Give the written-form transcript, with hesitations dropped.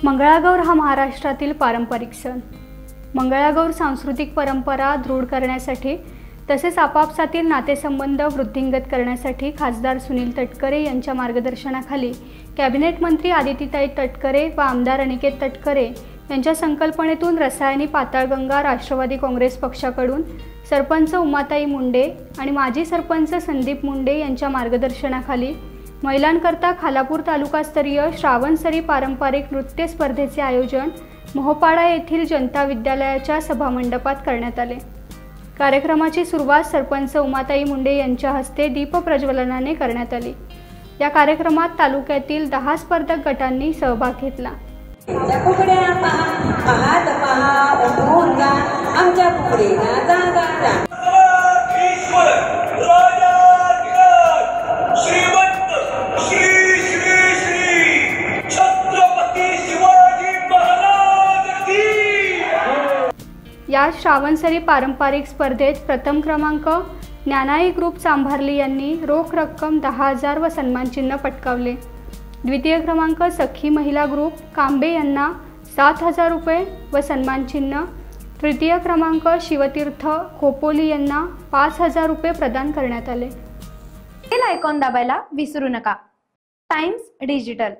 मंगळागौर हा महाराष्ट्रातील पारंपरिक सण. मंगळागौर सांस्कृतिक परंपरा दृढ करण्यासाठी तसेच आपापसातील नातेसंबंध वृद्धिंगत करण्यासाठी खासदार सुनील तटकरे यांच्या मार्गदर्शनाखाली कॅबिनेट मंत्री आदितीताई तटकरे व आमदार अनिकेत तटकरे यांच्या संकल्पनेतून रसायनी पाताळगंगा राष्ट्रवादी काँग्रेस पक्षाकडून सरपंच उमाताई मुंडे आणि माजी सरपंच संदीप मुंडे यांच्या मार्गदर्शनाखाली महिलांकरता खालापूर तालुकास्तरीय श्रावणसरी पारंपरिक नृत्य स्पर्धेचे आयोजन मोहोपाडा येथील जनता विद्यालयाच्या सभामंडपात करण्यात आले. कार्यक्रमाची सुरुवात सरपंच उमाताई मुंडे यांच्या हस्ते दीप प्रज्वलनाने करण्यात आली. या कार्यक्रमात तालुक्यातील 10 स्पर्धक गटांनी सहभाग घेतला. या श्रावणसरी पारंपरिक स्पर्धेत प्रथम क्रमांक ज्ञानाई ग्रुप चांभारली यांनी रोख रक्कम 10,000 व सन्मानचिन्ह पटकावले. द्वितीय क्रमांक सखी महिला ग्रुप कांबे यांना 7,000 रुपये व सन्मानचिन्ह. तृतीय क्रमांक शिवतीर्थ खोपोली यांना 5,000 रुपये प्रदान करण्यात आले. बेल आयकॉन दाबायला विसरू नका. Times digital.